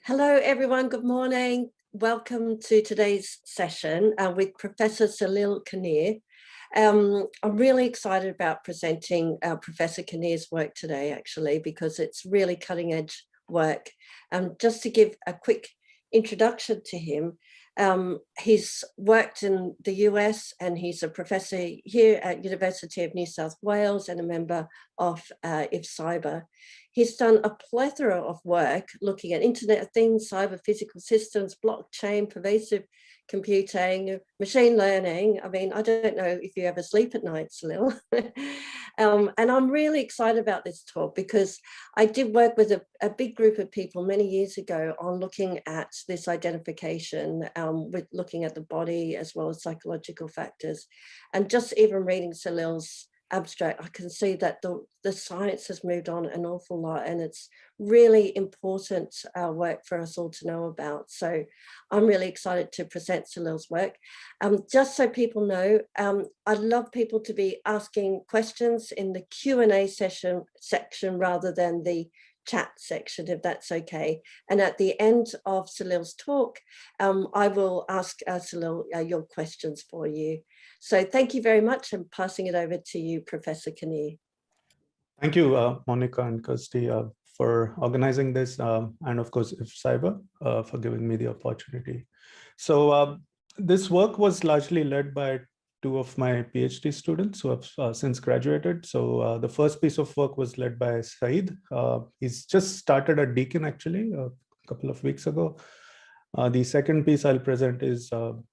Hello, everyone. Good morning. Welcome to today's session with Professor Salil Kanhere. I'm really excited about presenting Professor Kanhere's work today, actually, because it's really cutting edge work. Just to give a quick introduction to him, he's worked in the US and he's a professor here at University of New South Wales and a member of IFCyber. He's done a plethora of work looking at Internet of Things, cyber physical systems, blockchain, pervasive computing, machine learning. I mean, I don't know if you ever sleep at night, Salil. And I'm really excited about this talk because I did work with a big group of people many years ago on looking at this identification, with looking at the body as well as psychological factors. And just even reading Salil's abstract, I can see that the science has moved on an awful lot, and it's really important work for us all to know about. So I'm really excited to present Salil's work. Just so people know, I'd love people to be asking questions in the Q&A section rather than the chat section, if that's okay. And at the end of Salil's talk, I will ask Salil your questions for you. So thank you very much. I'm passing it over to you, Professor Kanhere. Thank you, Monica and Kirsty, for organizing this, and of course, IFCyber, for giving me the opportunity. So this work was largely led by two of my PhD students who have since graduated. So the first piece of work was led by Saeed. He's just started at Deakin, actually, a couple of weeks ago. The second piece I'll present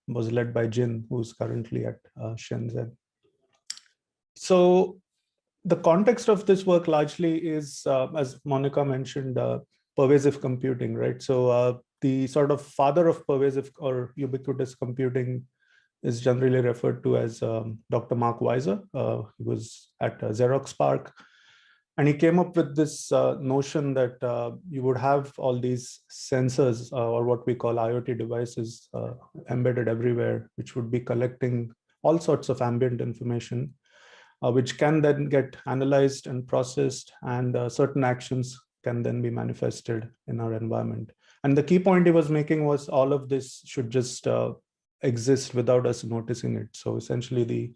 was led by Jin, who's currently at Shenzhen. So the context of this work largely is, as Monica mentioned, pervasive computing, right? So the sort of father of pervasive or ubiquitous computing is generally referred to as Dr. Mark Weiser. He was at Xerox PARC, and he came up with this notion that you would have all these sensors or what we call IoT devices embedded everywhere, which would be collecting all sorts of ambient information, which can then get analyzed and processed, and certain actions can then be manifested in our environment. And the key point he was making was all of this should just exist without us noticing it. So essentially the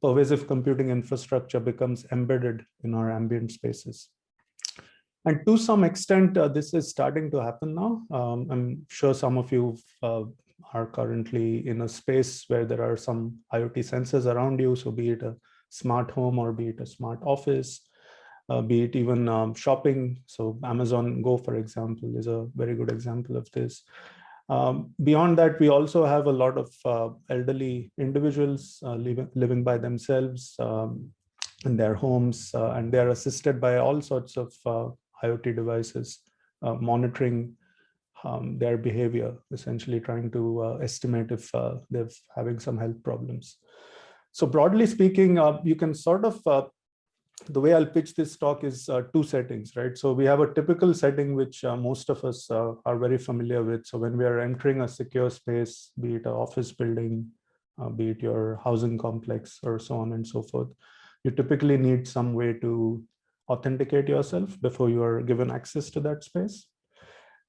pervasive computing infrastructure becomes embedded in our ambient spaces. And to some extent, this is starting to happen now. I'm sure some of you are currently in a space where there are some IoT sensors around you. So be it a smart home or be it a smart office, be it even shopping. So Amazon Go, for example, is a very good example of this. Beyond that, we also have a lot of elderly individuals living by themselves in their homes, and they are assisted by all sorts of IoT devices, monitoring their behavior, essentially trying to estimate if they're having some health problems. So broadly speaking, you can sort of, the way I'll pitch this talk is two settings, right? So we have a typical setting, which most of us are very familiar with. So when we are entering a secure space, be it an office building, be it your housing complex or so on and so forth, you typically need some way to authenticate yourself before you are given access to that space.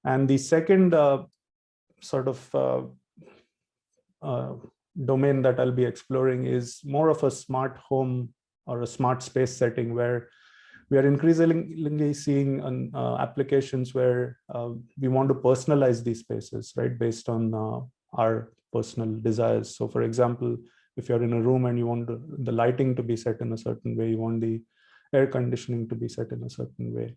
And the second sort of domain that I'll be exploring is more of a smart home or a smart space setting, where we are increasingly seeing applications where we want to personalize these spaces, right, based on our personal desires. So for example, if you're in a room and you want the lighting to be set in a certain way, you want the air conditioning to be set in a certain way,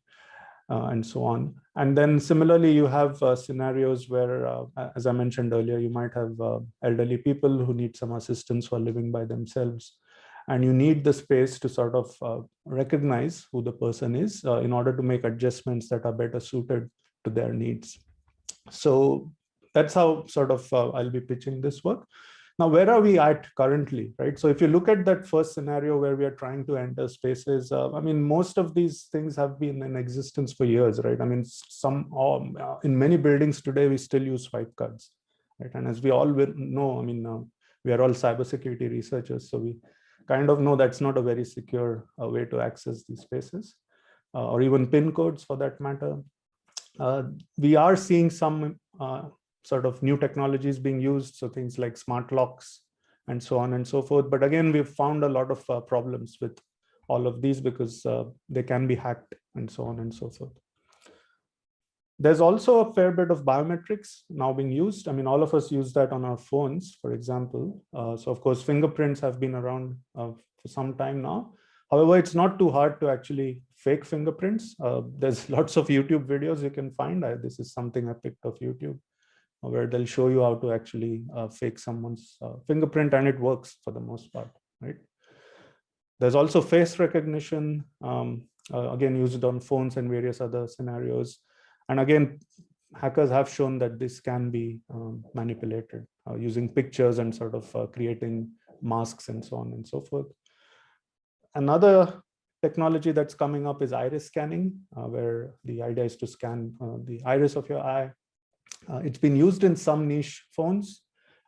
and so on. And then similarly, you have scenarios where, as I mentioned earlier, you might have elderly people who need some assistance for living by themselves. And you need the space to sort of recognize who the person is in order to make adjustments that are better suited to their needs. So that's how sort of I'll be pitching this work. Now, where are we at currently, right? So if you look at that first scenario where we are trying to enter spaces, I mean, most of these things have been in existence for years, right? I mean, in many buildings today, we still use swipe cards, right? And as we all know, I mean, we are all cybersecurity researchers, so we kind of know that's not a very secure way to access these spaces, or even PIN codes for that matter. We are seeing some sort of new technologies being used, so things like smart locks and so on and so forth. But again, we've found a lot of problems with all of these because they can be hacked and so on and so forth. There's also a fair bit of biometrics now being used. I mean, all of us use that on our phones, for example. So of course, fingerprints have been around for some time now. However, it's not too hard to actually fake fingerprints. There's lots of YouTube videos you can find. This is something I picked off YouTube, where they'll show you how to actually fake someone's fingerprint, and it works for the most part, right? There's also face recognition, again, used on phones and various other scenarios. And again, hackers have shown that this can be manipulated using pictures and sort of creating masks and so on and so forth. Another technology that's coming up is iris scanning, where the idea is to scan the iris of your eye. It's been used in some niche phones,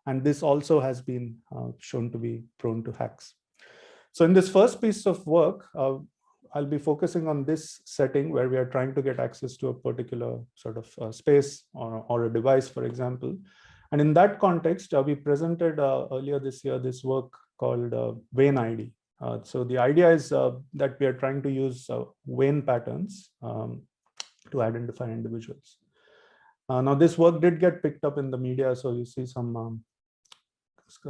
and this also has been shown to be prone to hacks. So in this first piece of work, I'll be focusing on this setting where we are trying to get access to a particular sort of space or a device, for example. And in that context, we presented earlier this year this work called vein ID. So the idea is that we are trying to use vein patterns to identify individuals. Now, this work did get picked up in the media, so you see some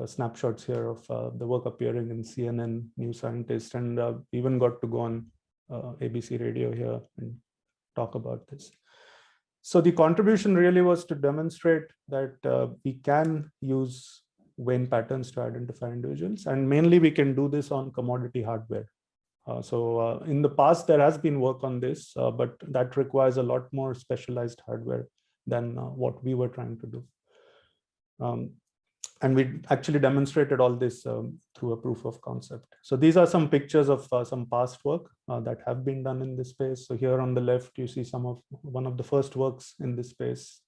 snapshots here of the work appearing in CNN, New Scientist, and even got to go on ABC radio here and talk about this. So the contribution really was to demonstrate that we can use vein patterns to identify individuals, and mainly we can do this on commodity hardware. So in the past, there has been work on this, but that requires a lot more specialized hardware than what we were trying to do. And we actually demonstrated all this through a proof of concept. So these are some pictures of some past work that have been done in this space. So here on the left, you see one of the first works in this space.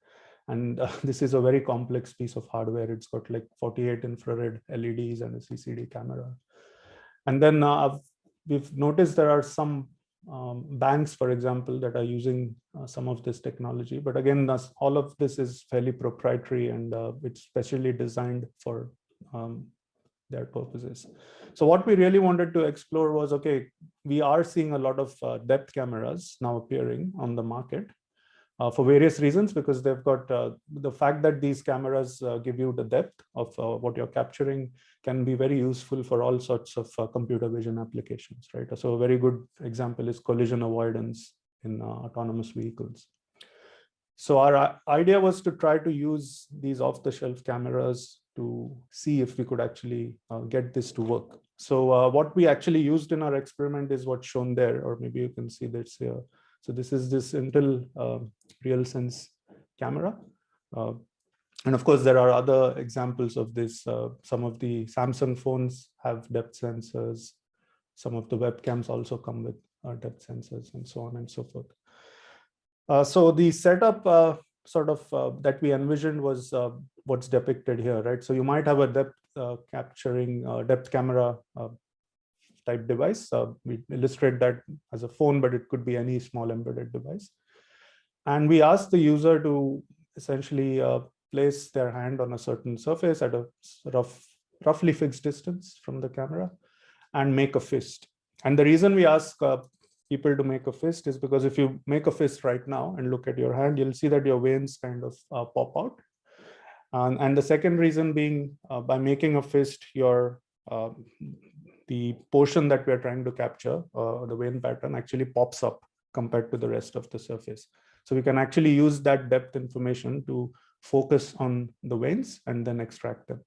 And this is a very complex piece of hardware. It's got like 48 infrared LEDs and a CCD camera. And then we've noticed there are some banks, for example, that are using some of this technology. But again, all of this is fairly proprietary, and it's specially designed for their purposes. So what we really wanted to explore was, okay, we are seeing a lot of depth cameras now appearing on the market for various reasons, because they've got the fact that these cameras give you the depth of what you're capturing can be very useful for all sorts of computer vision applications, right? So a very good example is collision avoidance in autonomous vehicles. So our idea was to try to use these off-the-shelf cameras to see if we could actually get this to work. So what we actually used in our experiment is what's shown there, or maybe you can see this here. So this is this Intel RealSense camera. And of course, there are other examples of this. Some of the Samsung phones have depth sensors. Some of the webcams also come with depth sensors, and so on and so forth. So the setup that we envisioned was what's depicted here, right? So you might have a depth capturing depth camera type device. We illustrate that as a phone, but it could be any small embedded device. And we ask the user to essentially place their hand on a certain surface at a roughly fixed distance from the camera and make a fist. And the reason we ask people to make a fist is because if you make a fist right now and look at your hand, you'll see that your veins kind of pop out. And the second reason being, by making a fist, the portion that we're trying to capture, the vein pattern, actually pops up compared to the rest of the surface. So we can actually use that depth information to focus on the veins and then extract them.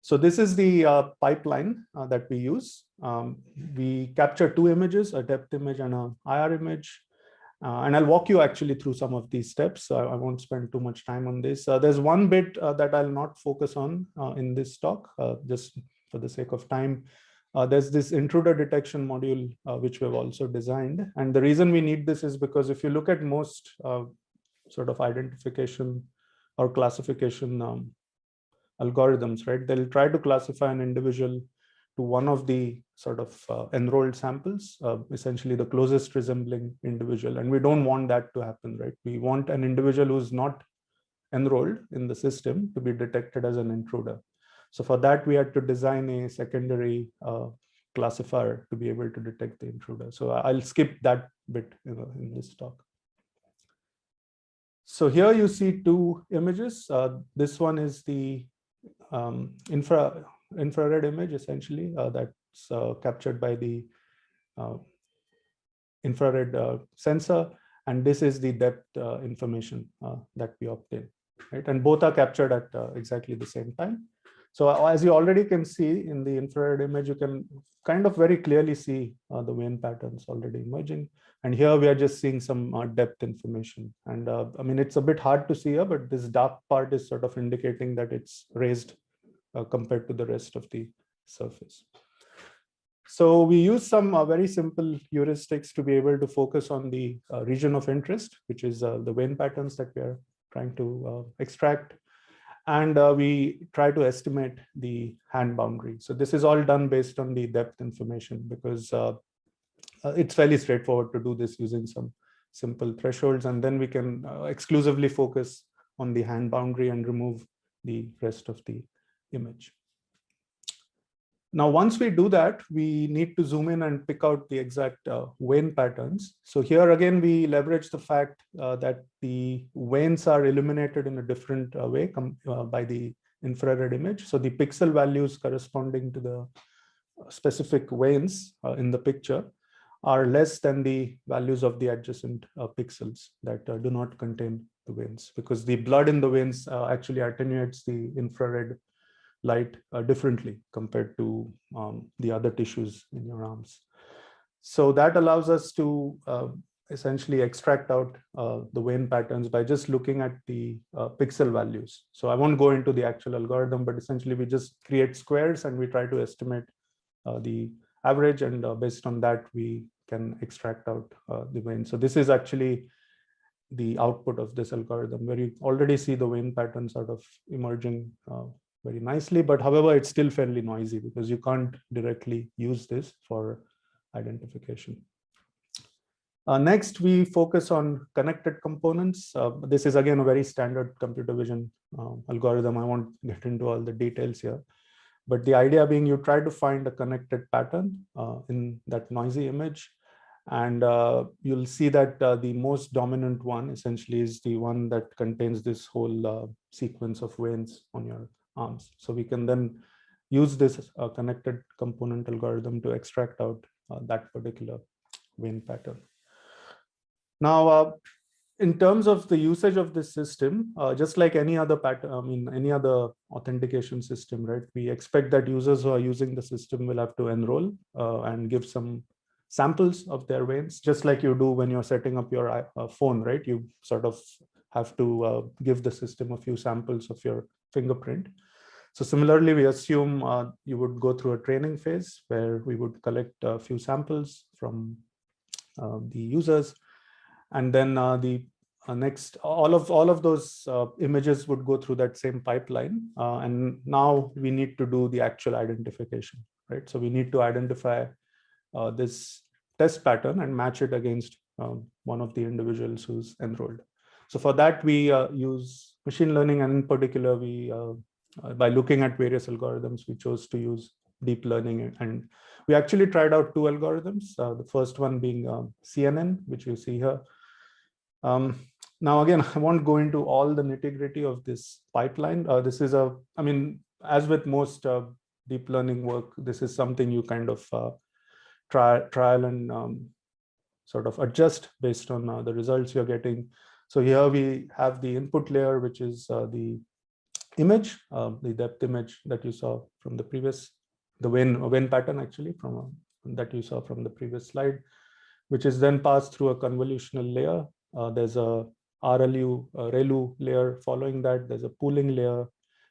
So this is the pipeline that we use. We capture two images, a depth image and an IR image. And I'll walk you actually through some of these steps. I won't spend too much time on this. There's one bit that I'll not focus on in this talk, just for the sake of time. There's this intruder detection module, which we've also designed. And the reason we need this is because if you look at most sort of identification or classification algorithms, right, they'll try to classify an individual to one of the sort of enrolled samples, essentially the closest resembling individual. And we don't want that to happen, right? We want an individual who's not enrolled in the system to be detected as an intruder. So for that, we had to design a secondary classifier to be able to detect the intruder. So I'll skip that bit in this talk. So here you see two images. This one is the infrared image, essentially, that's captured by the infrared sensor. And this is the depth information that we obtain, right? And both are captured at exactly the same time. So as you already can see in the infrared image, you can kind of very clearly see the vein patterns already emerging. And here we are just seeing some depth information. And I mean, it's a bit hard to see here, but this dark part is sort of indicating that it's raised compared to the rest of the surface. So we use some very simple heuristics to be able to focus on the region of interest, which is the vein patterns that we are trying to extract. And we try to estimate the hand boundary. So this is all done based on the depth information, because it's fairly straightforward to do this using some simple thresholds. And then we can exclusively focus on the hand boundary and remove the rest of the image. Now, once we do that, we need to zoom in and pick out the exact vein patterns. So here again, we leverage the fact that the veins are illuminated in a different way by the infrared image. So the pixel values corresponding to the specific veins in the picture are less than the values of the adjacent pixels that do not contain the veins, because the blood in the veins actually attenuates the infrared light differently compared to the other tissues in your arms. So that allows us to essentially extract out the vein patterns by just looking at the pixel values. So I won't go into the actual algorithm, but essentially we just create squares and we try to estimate the average, and based on that we can extract out the vein. So this is actually the output of this algorithm, where you already see the vein pattern sort of emerging very nicely, but however, it's still fairly noisy because you can't directly use this for identification. Next, we focus on connected components. This is again a very standard computer vision algorithm. I won't get into all the details here, but the idea being you try to find a connected pattern in that noisy image. And you'll see that the most dominant one essentially is the one that contains this whole sequence of veins on your arms. So we can then use this connected component algorithm to extract out that particular vein pattern. Now, in terms of the usage of this system, just like any other pattern, I mean, any other authentication system, right? We expect that users who are using the system will have to enroll and give some samples of their veins, just like you do when you're setting up your phone, right? You sort of have to give the system a few samples of your fingerprint. So similarly, we assume you would go through a training phase where we would collect a few samples from the users, and then the next, all of those images would go through that same pipeline, and now we need to do the actual identification, right? So we need to identify this test pattern and match it against one of the individuals who's enrolled. So for that, we use machine learning, and in particular, we by looking at various algorithms, we chose to use deep learning. And we actually tried out two algorithms, the first one being CNN, which you see here. Now, again, I won't go into all the nitty-gritty of this pipeline. This is I mean, as with most deep learning work, this is something you kind of trial and sort of adjust based on the results you're getting. So here we have the input layer, which is the image, the depth image that you saw from the previous, the vein pattern actually from that you saw from the previous slide, which is then passed through a convolutional layer. There's a ReLU layer following that. There's a pooling layer,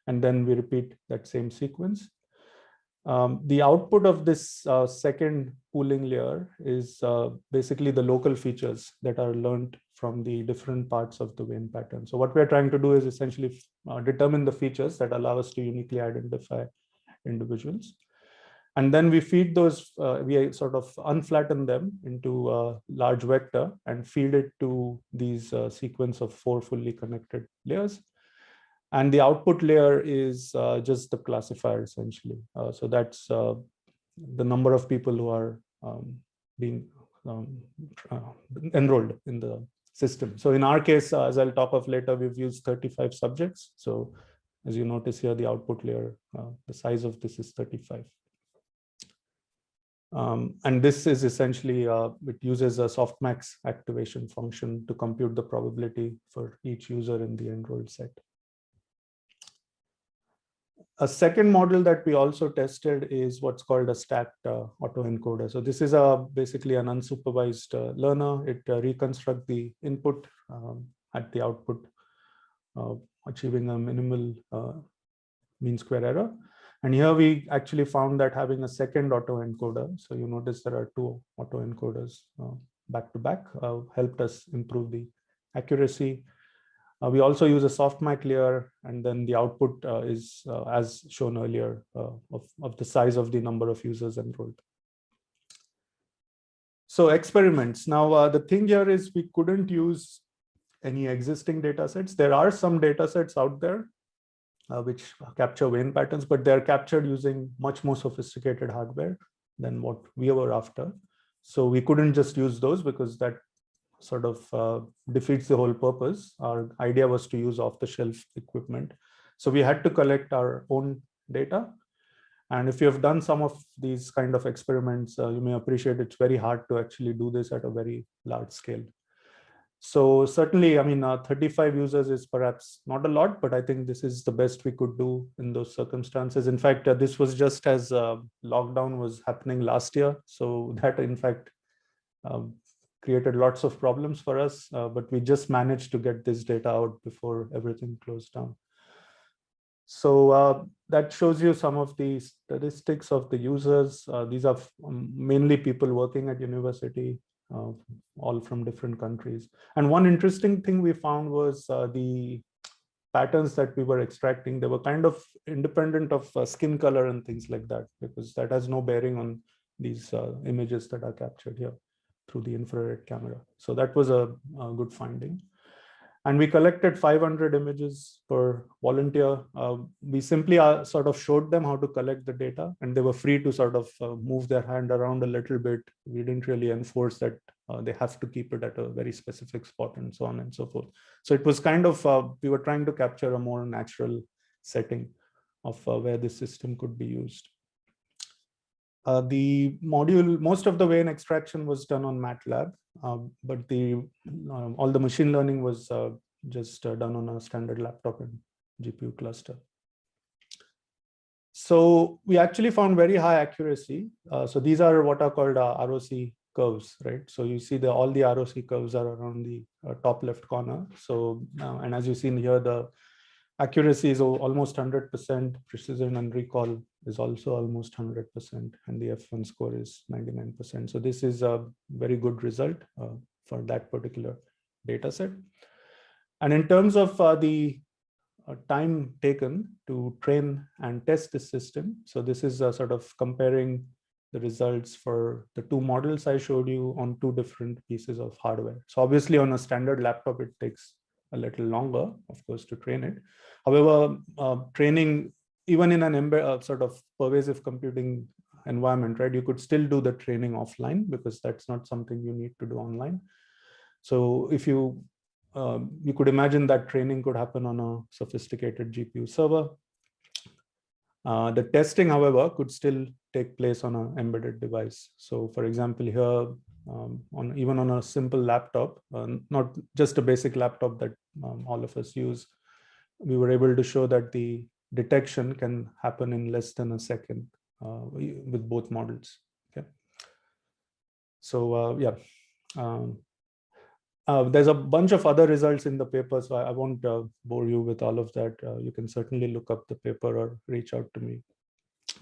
and then we repeat that same sequence. The output of this second pooling layer is basically the local features that are learned from the different parts of the vein pattern. So what we're trying to do is essentially determine the features that allow us to uniquely identify individuals. And then we feed those, we sort of unflatten them into a large vector and feed it to these sequence of 4 fully connected layers. And the output layer is just the classifier essentially. So that's the number of people who are being enrolled in the system. So in our case, as I'll talk of later, we've used 35 subjects. So as you notice here, the output layer, the size of this is 35. And this is essentially, it uses a softmax activation function to compute the probability for each user in the enrolled set. A second model that we also tested is what's called a stacked autoencoder. So this is basically an unsupervised learner. It reconstructs the input at the output, achieving a minimal mean square error. And here we actually found that having a second autoencoder, so you notice there are 2 autoencoders back to back, helped us improve the accuracy. We also use a softmax layer, and then the output is, as shown earlier, of the size of the number of users enrolled. So experiments. Now, the thing here is we couldn't use any existing data sets. There are some data sets out there which capture Wayne patterns, but they're captured using much more sophisticated hardware than what we were after. So we couldn't just use those because that sort of defeats the whole purpose. Our idea was to use off-the-shelf equipment. So we had to collect our own data. And if you have done some of these kind of experiments, you may appreciate it's very hard to actually do this at a very large scale. So certainly, I mean, 35 users is perhaps not a lot, but I think this is the best we could do in those circumstances. In fact, this was just as lockdown was happening last year. So that, in fact, created lots of problems for us, but we just managed to get this data out before everything closed down. So that shows you some of the statistics of the users. These are mainly people working at university, all from different countries. And one interesting thing we found was the patterns that we were extracting, they were kind of independent of skin color and things like that, because that has no bearing on these images that are captured here through the infrared camera. So that was a good finding. And we collected 500 images per volunteer. We simply sort of showed them how to collect the data, and they were free to sort of move their hand around a little bit. We didn't really enforce that they have to keep it at a very specific spot and so on and so forth. So it was kind of, we were trying to capture a more natural setting of where this system could be used. The module, most of the Wayne extraction was done on MATLAB, but all the machine learning was just done on a standard laptop and GPU cluster. So we actually found very high accuracy. So these are what are called ROC curves, right? So you see all the ROC curves are around the top left corner. So and as you see here, the accuracy is almost 100%, precision and recall is also almost 100%, and the F1 score is 99%. So this is a very good result for that particular data set. And in terms of the time taken to train and test the system, so this is sort of comparing the results for the 2 models I showed you on 2 different pieces of hardware. So obviously on a standard laptop, it takes a little longer, of course, to train it. However, training, even in an sort of pervasive computing environment, right, you could still do the training offline because that's not something you need to do online. So if you could imagine that training could happen on a sophisticated GPU server. The testing, however, could still take place on an embedded device. So for example, here, even on a simple laptop, not just a basic laptop that all of us use, we were able to show that the detection can happen in less than a second with both models. Okay. So yeah, there's a bunch of other results in the paper, so I won't bore you with all of that. You can certainly look up the paper or reach out to me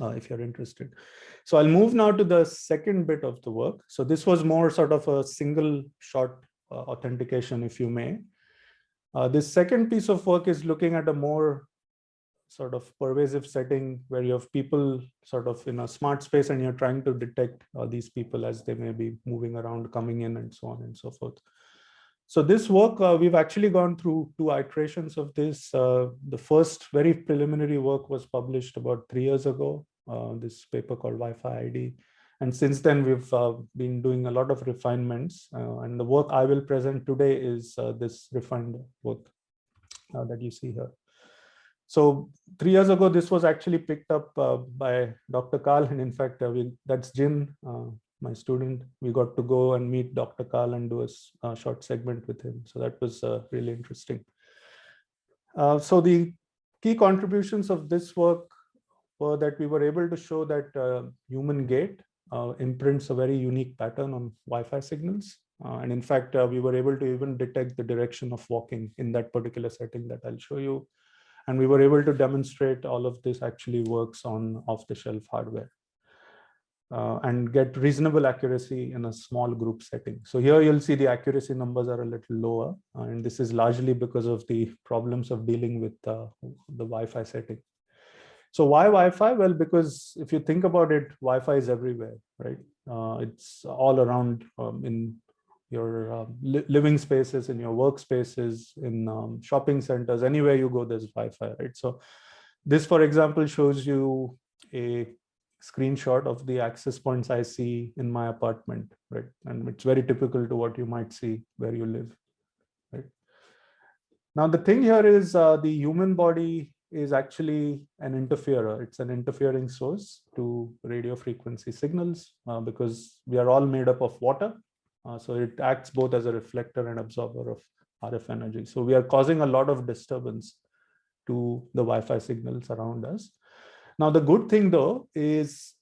if you're interested. So I'll move now to the second bit of the work. So this was more sort of a single shot authentication, if you may. This second piece of work is looking at a more sort of pervasive setting where you have people sort of in a smart space and you're trying to detect these people as they may be moving around, coming in, and so on and so forth. So this work, we've actually gone through 2 iterations of this. The first very preliminary work was published about 3 years ago, this paper called Wi-Fi ID. And since then, we've been doing a lot of refinements. And the work I will present today is this refined work that you see here. So 3 years ago, this was actually picked up by Dr. Karl. And in fact, that's Jin, my student. We got to go and meet Dr. Karl and do a short segment with him. So that was really interesting. So the key contributions of this work were that we were able to show that human gait imprints a very unique pattern on Wi-Fi signals. And in fact, we were able to even detect the direction of walking in that particular setting that I'll show you. And we were able to demonstrate all of this actually works on off-the-shelf hardware and get reasonable accuracy in a small group setting. So here you'll see the accuracy numbers are a little lower. And this is largely because of the problems of dealing with the Wi-Fi setting. So why Wi-Fi? Well, because if you think about it, Wi-Fi is everywhere, right? It's all around in your living spaces, in your workspaces, in shopping centers, anywhere you go, there's Wi-Fi, right? So this, for example, shows you a screenshot of the access points I see in my apartment, right? And it's very typical to what you might see where you live, right? Now, the thing here is the human body is actually an interferer. It's an interfering source to radio frequency signals because we are all made up of water. So it acts both as a reflector and absorber of RF energy. So we are causing a lot of disturbance to the Wi-Fi signals around us. Now, the good thing though is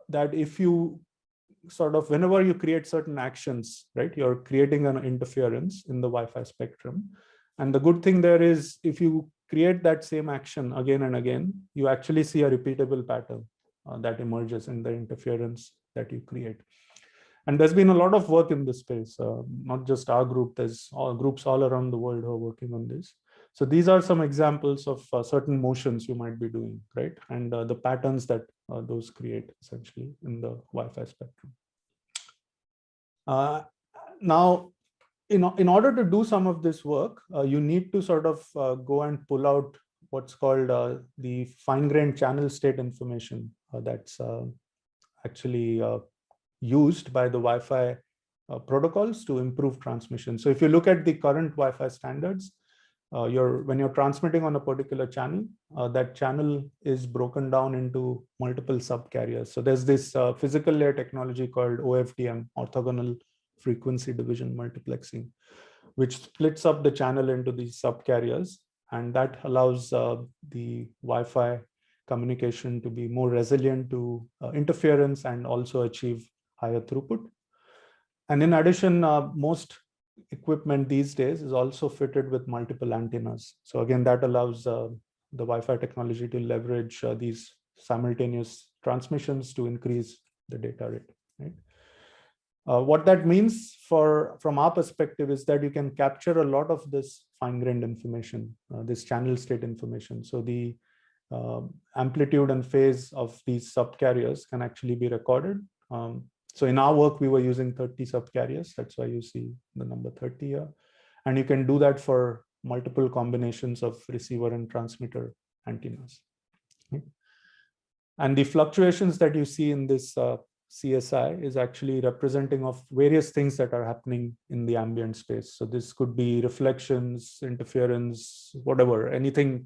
that if you sort of, whenever you create certain actions, right, you're creating an interference in the Wi-Fi spectrum. And the good thing there is if you create that same action again and again, you actually see a repeatable pattern that emerges in the interference that you create. And there's been a lot of work in this space, not just our group, there's groups all around the world who are working on this. So these are some examples of certain motions you might be doing, right? And the patterns that those create essentially in the Wi-Fi spectrum. Now, in order to do some of this work, you need to sort of go and pull out what's called the fine-grained channel state information that's actually used by the Wi-Fi protocols to improve transmission. So if you look at the current Wi-Fi standards, when you're transmitting on a particular channel, that channel is broken down into multiple subcarriers. So there's this physical layer technology called OFDM, orthogonal frequency division multiplexing, which splits up the channel into these subcarriers. And that allows the Wi-Fi communication to be more resilient to interference and also achieve higher throughput. And in addition, most equipment these days is also fitted with multiple antennas. So again, that allows the Wi-Fi technology to leverage these simultaneous transmissions to increase the data rate, right? What that means from our perspective is that you can capture a lot of this fine-grained information, this channel state information. So the amplitude and phase of these subcarriers can actually be recorded. So in our work, we were using 30 subcarriers. That's why you see the number 30 here. And you can do that for multiple combinations of receiver and transmitter antennas. Okay. And the fluctuations that you see in this CSI is actually representing of various things that are happening in the ambient space. So this could be reflections, interference, whatever, anything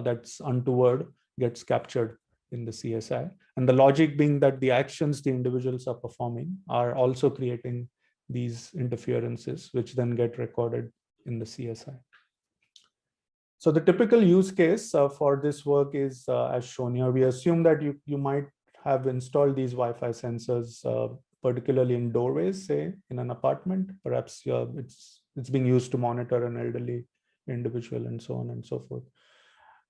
that's untoward gets captured in the CSI. And the logic being that the actions the individuals are performing are also creating these interferences, which then get recorded in the CSI. So the typical use case for this work is as shown here. We assume that you might have installed these Wi-Fi sensors, particularly in doorways, say in an apartment. Perhaps it's being used to monitor an elderly individual and so on and so forth.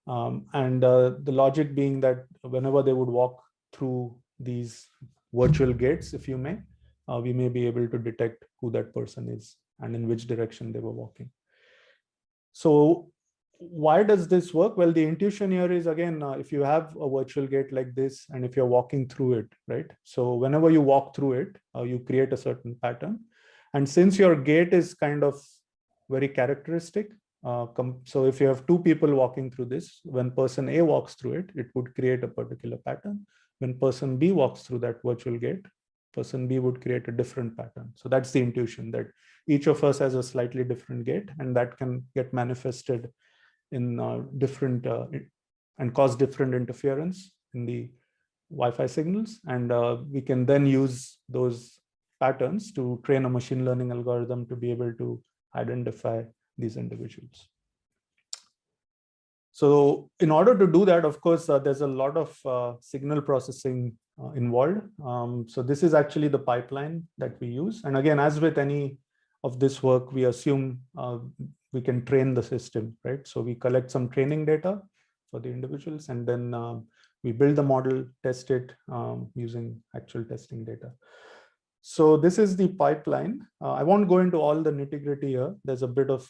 The logic being that whenever they would walk through these virtual gates, if you may, we may be able to detect who that person is and in which direction they were walking. So why does this work? Well, the intuition here is, again, if you have a virtual gate like this, and if you're walking through it, right? So whenever you walk through it, you create a certain pattern. And since your gate is kind of very characteristic, so if you have two people walking through this, when person A walks through it, it would create a particular pattern. When person B walks through that virtual gate, person B would create a different pattern. So that's the intuition, that each of us has a slightly different gate, and that can get manifested in different and cause different interference in the Wi-Fi signals. And we can then use those patterns to train a machine learning algorithm to be able to identify these individuals. So in order to do that, of course, there's a lot of signal processing involved. So this is actually the pipeline that we use. And again, as with any of this work, we assume we can train the system, right? So we collect some training data for the individuals, and then we build the model, test it using actual testing data. So this is the pipeline. I won't go into all the nitty-gritty here. There's a bit of,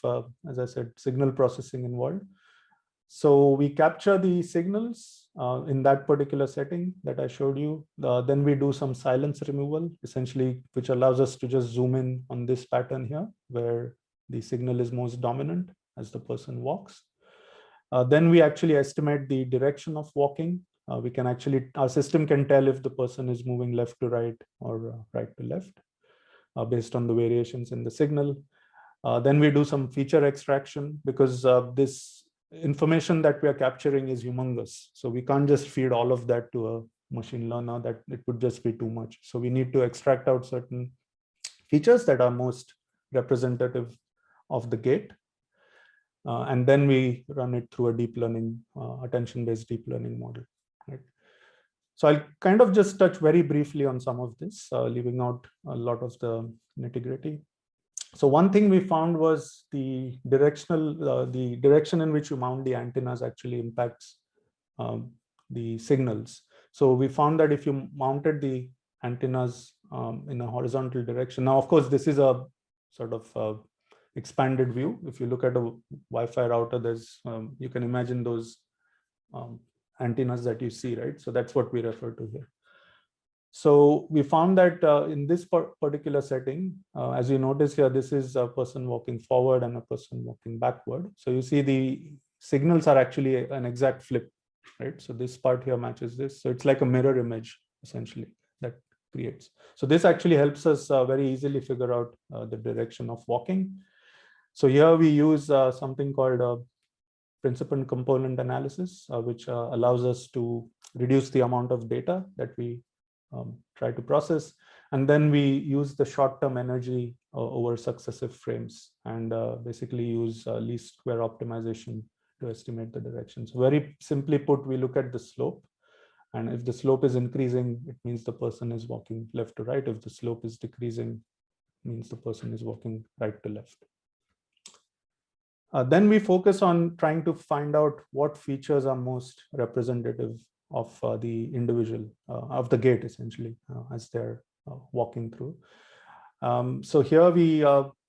as I said, signal processing involved. So we capture the signals in that particular setting that I showed you. Then we do some silence removal, essentially, which allows us to just zoom in on this pattern here, where the signal is most dominant as the person walks. Then we actually estimate the direction of walking. We can actually, our system can tell if the person is moving left to right or right to left based on the variations in the signal. Then we do some feature extraction, because this information that we are capturing is humongous. So we can't just feed all of that to a machine learner, that it would just be too much. So we need to extract out certain features that are most representative of the gate. And then we run it through a deep learning, attention-based deep learning model. Right? So I'll kind of just touch very briefly on some of this, leaving out a lot of the nitty-gritty. So one thing we found was the direction in which you mount the antennas actually impacts the signals. So we found that if you mounted the antennas in a horizontal direction, now of course this is a sort of expanded view. If you look at a Wi-Fi router, there's you can imagine those antennas that you see, right? So that's what we refer to here. So we found that in this particular setting, as you notice here, this is a person walking forward and a person walking backward. So you see the signals are actually an exact flip, right? So this part here matches this. So it's like a mirror image, essentially, that creates. So this actually helps us very easily figure out the direction of walking. So here we use something called principal component analysis, which allows us to reduce the amount of data that we try to process. And then we use the short-term energy over successive frames, and basically use least square optimization to estimate the direction. So very simply put, we look at the slope. And if the slope is increasing, it means the person is walking left to right. If the slope is decreasing, it means the person is walking right to left. Then we focus on trying to find out what features are most representative of the individual, of the gate, essentially, as they're walking through. So here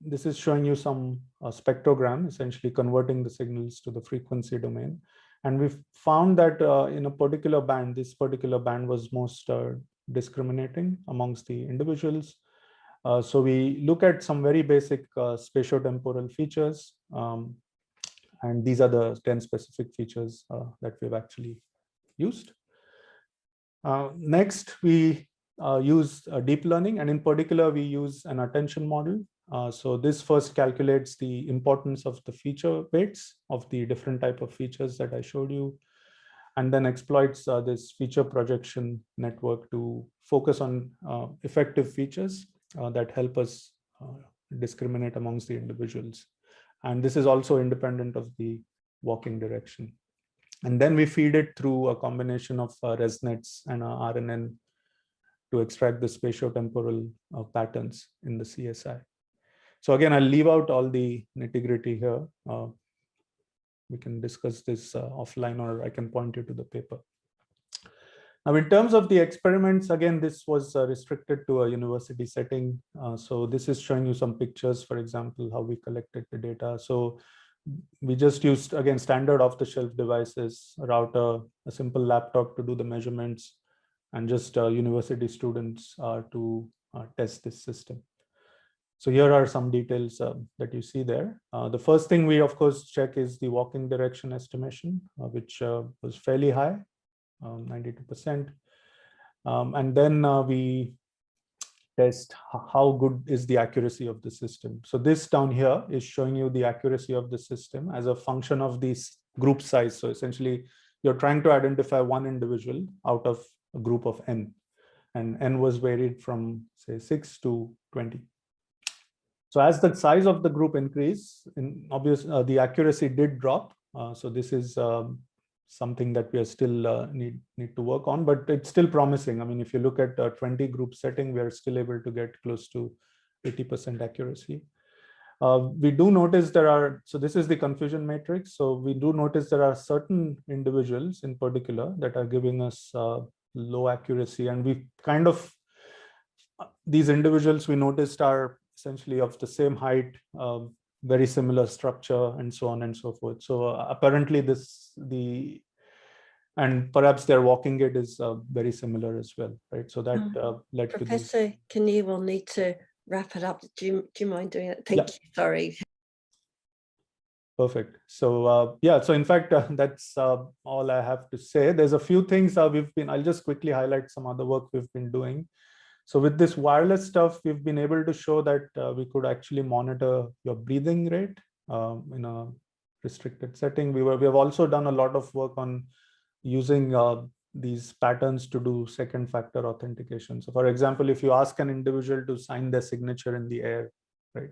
this is showing you some spectrogram, essentially converting the signals to the frequency domain. And we've found that in a particular band, this particular band was most discriminating amongst the individuals. So we look at some very basic spatiotemporal features. And these are the 10 specific features that we've actually used. Next, we use deep learning, and in particular, we use an attention model. So this first calculates the importance of the feature weights of the different type of features that I showed you, and then exploits this feature projection network to focus on effective features that help us discriminate amongst the individuals. And this is also independent of the walking direction. And then we feed it through a combination of ResNets and RNN to extract the spatiotemporal patterns in the CSI. So again, I'll leave out all the nitty-gritty here. We can discuss this offline, or I can point you to the paper. Now, in terms of the experiments, again, this was restricted to a university setting. So this is showing you some pictures, for example, how we collected the data. So we just used, again, standard off-the-shelf devices, a router, a simple laptop to do the measurements, and just university students to test this system. So here are some details that you see there. The first thing we, of course, check is the walking direction estimation, which was fairly high, 92%. And then we test how good is the accuracy of the system. So this down here is showing you the accuracy of the system as a function of this group size. So essentially, you're trying to identify one individual out of a group of n, and n was varied from, say, 6 to 20. So as the size of the group increased, the accuracy did drop. So this is something that we are still need to work on, but it's still promising. I mean, if you look at 20 group setting, we are still able to get close to 80% accuracy. We do notice so this is the confusion matrix. So we do notice there are certain individuals in particular that are giving us low accuracy, and we kind of, these individuals we noticed are essentially of the same height, very similar structure, and so on and so forth. So apparently and perhaps their walking gait is very similar as well, right? So that led Professor to Kanhere will need to wrap it up. Do you mind doing it? Thank you. Sorry. Perfect. So yeah, so in fact, that's all I have to say. There's a few things I'll just quickly highlight some other work we've been doing. So with this wireless stuff, we've been able to show that we could actually monitor your breathing rate in a restricted setting. We have also done a lot of work on using these patterns to do second factor authentication. So for example, if you ask an individual to sign their signature in the air, right,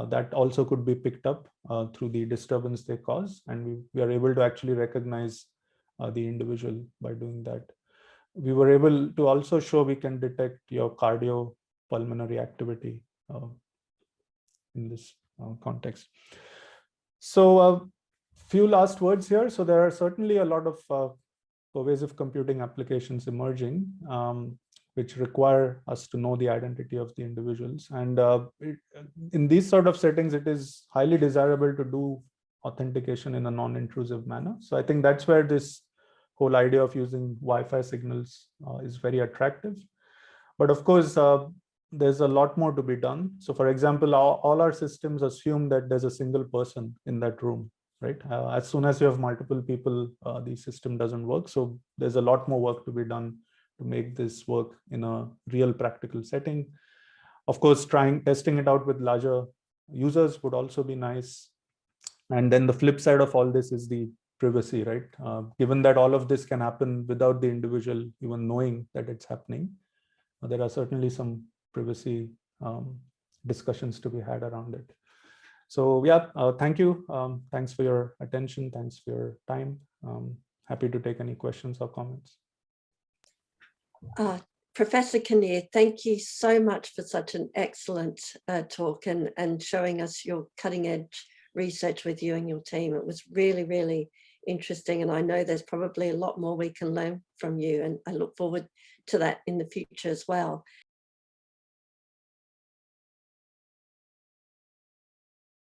that also could be picked up through the disturbance they cause. And we are able to actually recognize the individual by doing that. We were able to also show we can detect your cardiopulmonary activity in this context. So few last words here. So there are certainly a lot of pervasive computing applications emerging, which require us to know the identity of the individuals. And in these sort of settings, it is highly desirable to do authentication in a non-intrusive manner. So I think that's where this whole idea of using Wi-Fi signals is very attractive. But of course, there's a lot more to be done. So for example, all our systems assume that there's a single person in that room, right? As soon as you have multiple people, the system doesn't work. So there's a lot more work to be done to make this work in a real practical setting. Of course, testing it out with larger users would also be nice. And then the flip side of all this is the privacy, right? Given that all of this can happen without the individual even knowing that it's happening, there are certainly some privacy discussions to be had around it. So yeah, thank you. Thanks for your attention. Thanks for your time. Happy to take any questions or comments. Professor Kanhere, thank you so much for such an excellent talk and showing us your cutting edge research with you and your team. It was really, really interesting. And I know there's probably a lot more we can learn from you. And I look forward to that in the future as well.